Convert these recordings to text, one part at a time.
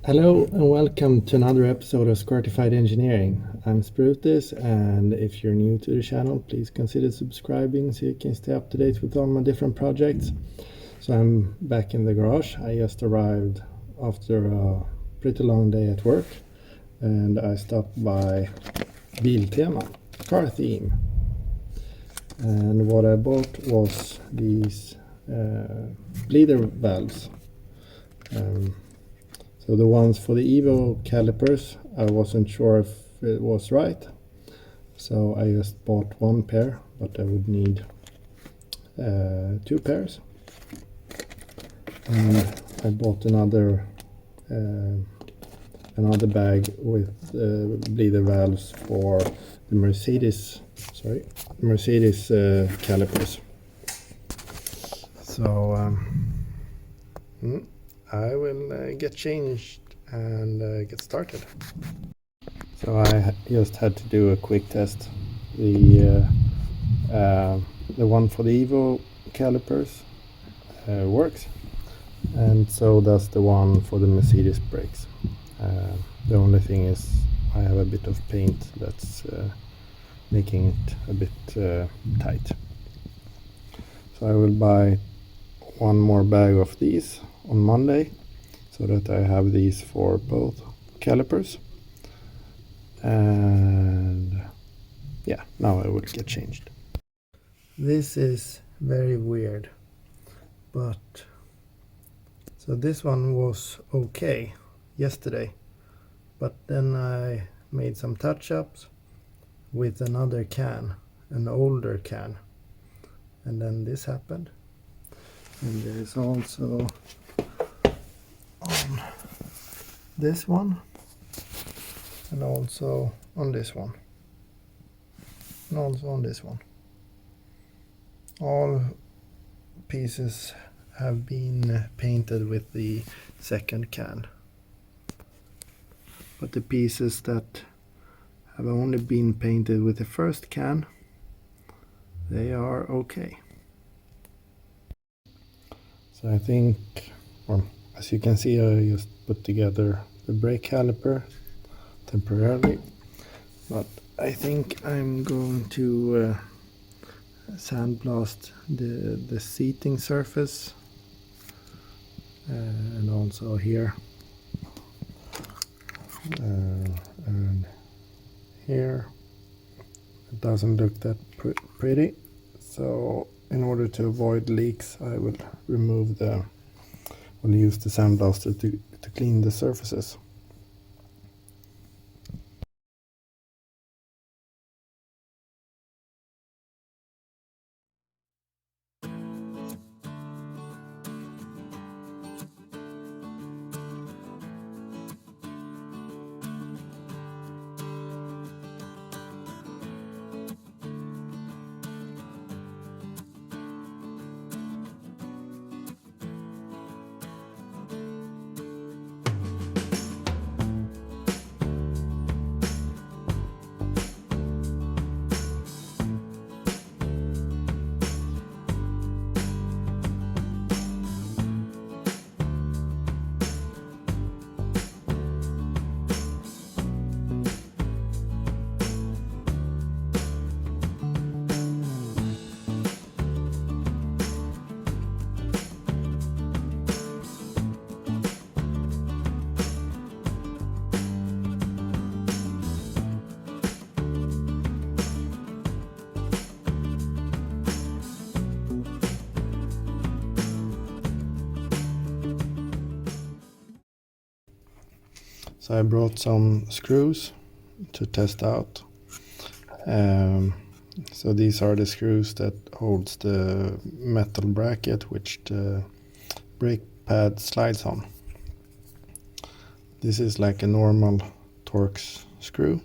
Hello and welcome to another episode of Squirtified Engineering. I'm Sprutis, and if you're new to the channel, please consider subscribing so you can stay up to date with all my different projects. So I'm back in the garage. I just arrived after a pretty long day at work, and I stopped by Biltema, car theme. And what I bought was these bleeder valves. So the ones for the Evo calipers, I wasn't sure if it was right, so I just bought one pair, but I would need two pairs. And I bought another bag with bleeder valves for the Mercedes calipers. So I will get changed and get started. So I just had to do a quick test. The one for the Evo calipers works, and so does the one for the Mercedes brakes. The only thing is I have a bit of paint that's making it a bit tight. So I will buy one more bag of these on Monday, so that I have these for both calipers. And yeah, now I will get changed. This is very weird, but so this one was okay yesterday, but then I made some touch-ups with another can, an older can, and then this happened. And there's also on this one, and also on this one, and also on this one. All pieces have been painted with the second can, but the pieces that have only been painted with the first can, they are okay. So I think, well, as you can see, I just put together the brake caliper temporarily, but I think I'm going to sandblast the seating surface and also here and here. It doesn't look that pretty, so in order to avoid leaks, I will use the sandblaster to clean the surfaces. So I brought some screws to test out. So these are the screws that holds the metal bracket which the brake pad slides on. This is like a normal Torx screw,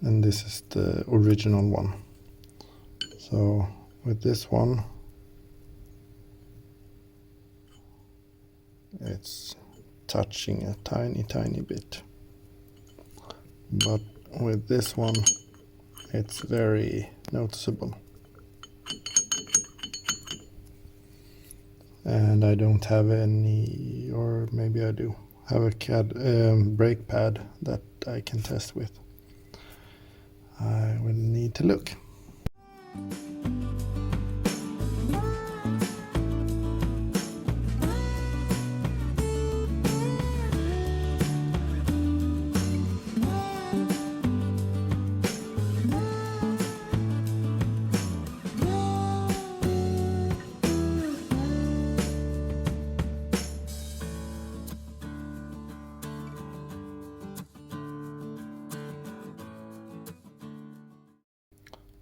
and this is the original one. So with this one, it's touching a tiny bit, but with this one it's very noticeable. And I don't have any, or maybe I do have a brake pad that I can test with. I will need to look.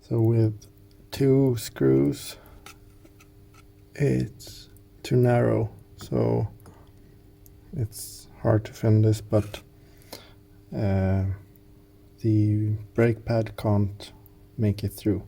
So with 2 screws, it's too narrow, so it's hard to fin this, but the brake pad can't make it through.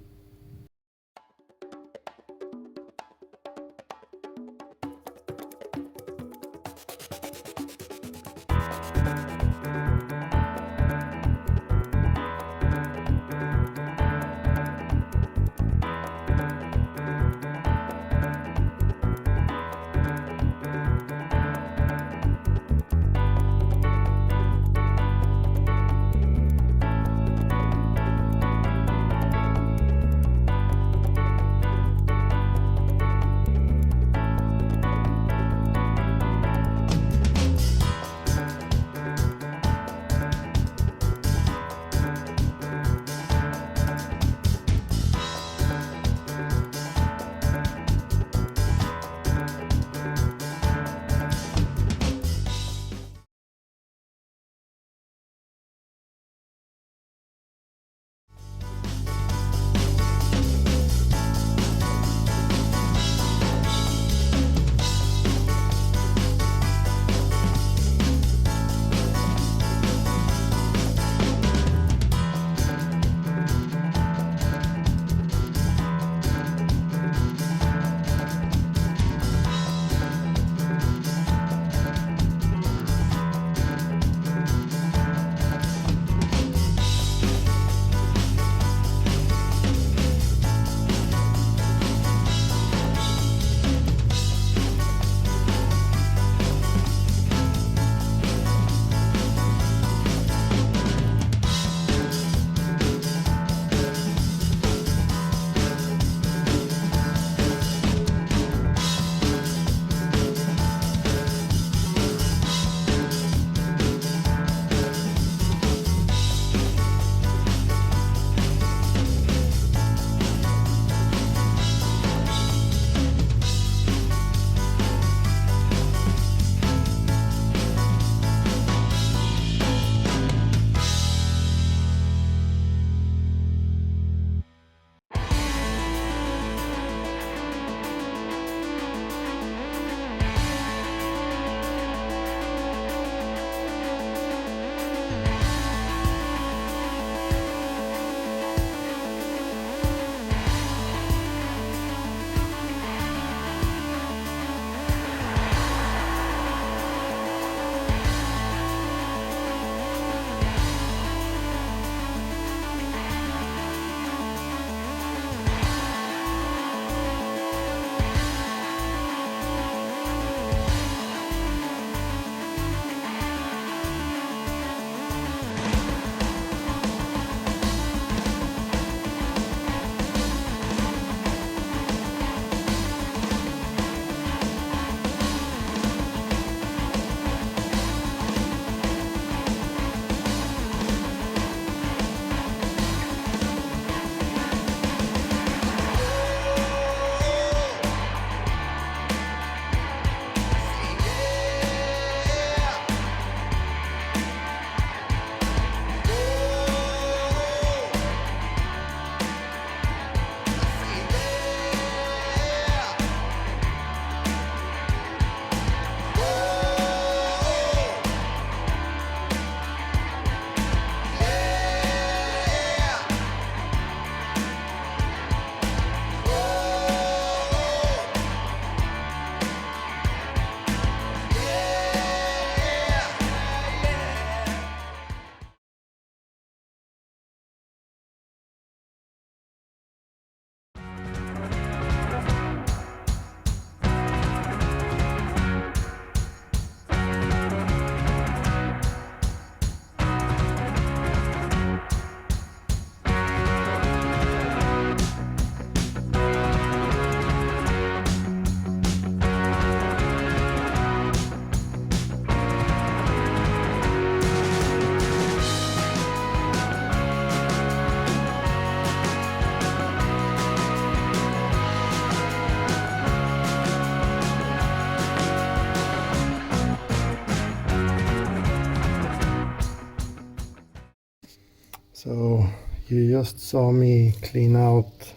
You just saw me clean out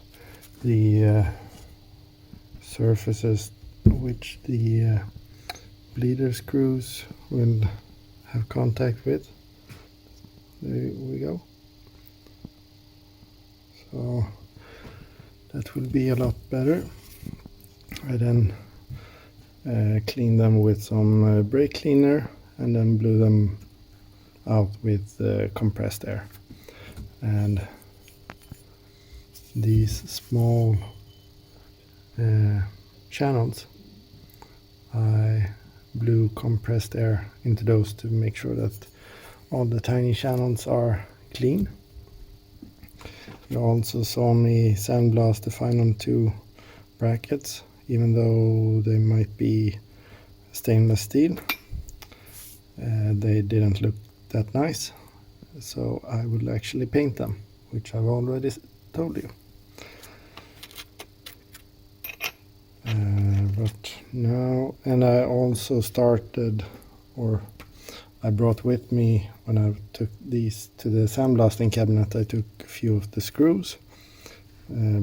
the surfaces which the bleeder screws will have contact with. There we go. So that will be a lot better. I then cleaned them with some brake cleaner and then blew them out with compressed air. And these small channels, I blew compressed air into those to make sure that all the tiny channels are clean. You also saw me sandblast the final two brackets, even though they might be stainless steel. They didn't look that nice, so I will actually paint them, which I've already told you. But now, and I also started, or I brought with me, when I took these to the sandblasting cabinet, I took a few of the screws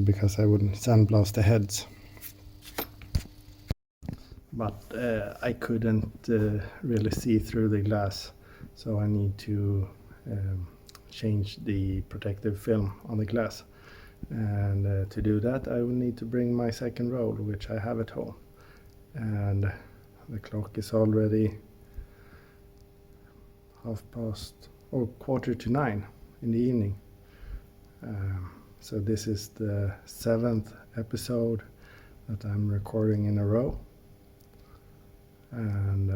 because I would sandblast the heads. But I couldn't really see through the glass, so I need to change the protective film on the glass. And to do that, I will need to bring my second roll, which I have at home. And the clock is already 9:15 in the evening. So this is the 7th episode that I'm recording in a row. And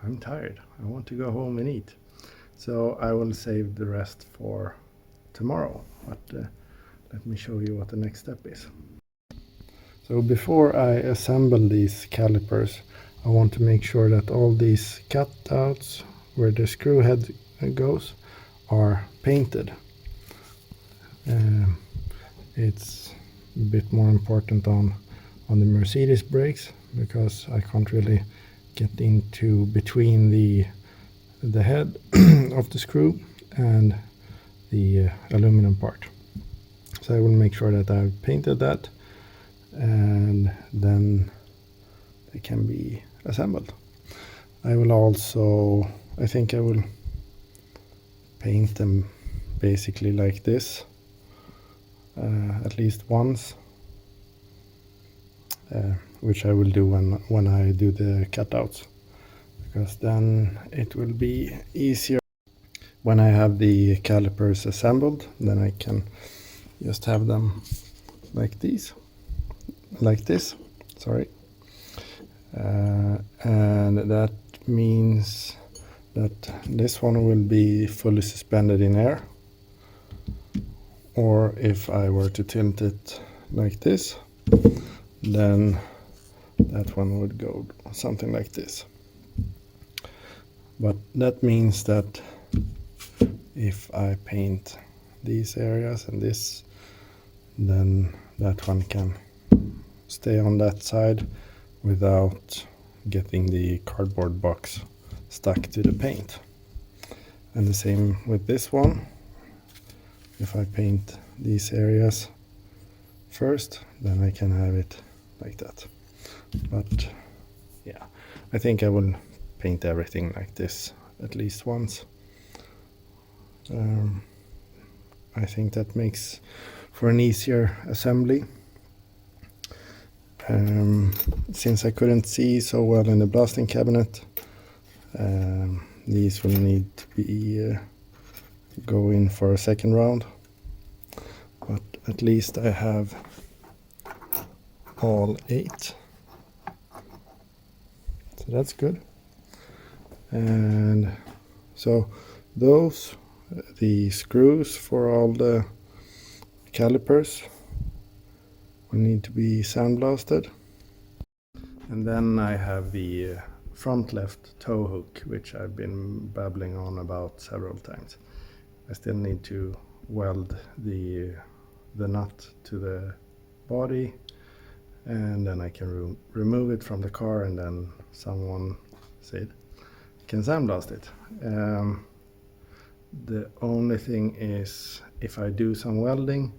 I'm tired. I want to go home and eat. So I will save the rest for tomorrow. But let me show you what the next step is. So before I assemble these calipers, I want to make sure that all these cutouts where the screw head goes are painted. It's a bit more important on the Mercedes brakes, because I can't really get into between the head of the screw and the aluminum part. So I will make sure that I've painted that, and then they can be assembled. I will also, I think I will paint them basically like this, at least once, which I will do when I do the cutouts, because then it will be easier. When I have the calipers assembled, then I can just have them like this, sorry. And that means that this one will be fully suspended in air, or if I were to tilt it like this, then that one would go something like this. But that means that if I paint these areas and this, then that one can stay on that side without getting the cardboard box stuck to the paint. And the same with this one. If I paint these areas first, then I can have it like that. But yeah, I think I will paint everything like this at least once. I think that makes for an easier assembly. Since I couldn't see so well in the blasting cabinet, these will need to be go in for a second round, but at least I have all 8, so that's good. And so those, the screws for all the calipers, will need to be sandblasted. And then I have the front left tow hook, which I've been babbling on about several times. I still need to weld the nut to the body, and then I can remove it from the car, and then someone said can sandblast it. The only thing is, if I do some welding,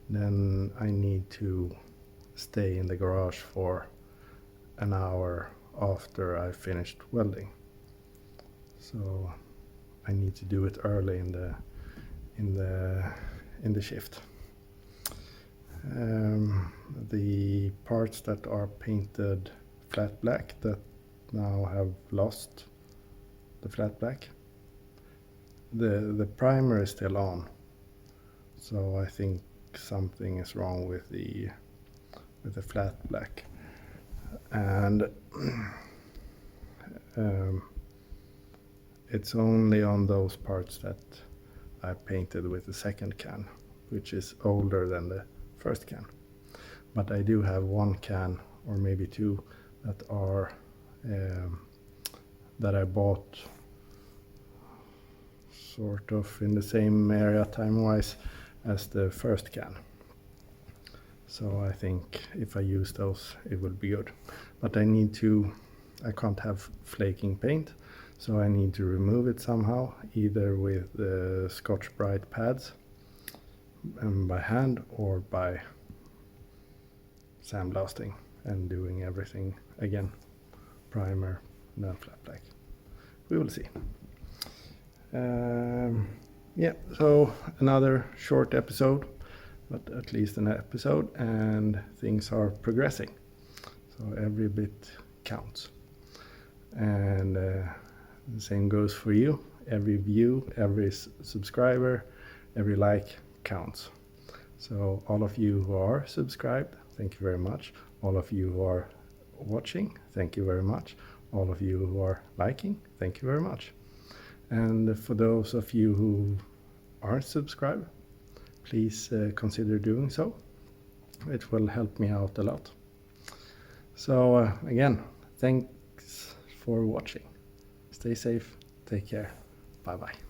then I need to stay in the garage for an hour after I finished welding. So I need to do it early in the shift. The parts that are painted flat black that now have lost the flat black, the primer is still on, so I think something is wrong with the flat black. And it's only on those parts that I painted with the second can, which is older than the first can. But I do have one can, or maybe two, that are that I bought sort of in the same area time-wise as the first can. So I think if I use those, it will be good. But I can't have flaking paint, so I need to remove it somehow, either with the Scotch-Brite pads by hand or by sandblasting and doing everything again, primer, then flat black. We will see. Yeah, so another short episode, but at least an episode, and things are progressing, so every bit counts. And the same goes for you. Every view, every subscriber, every like counts. So all of you who are subscribed, thank you very much. All of you who are watching, thank you very much. All of you who are liking, thank you very much. And for those of you who aren't subscribed, please consider doing so. It will help me out a lot. So again, thanks for watching. Stay safe, take care, bye bye.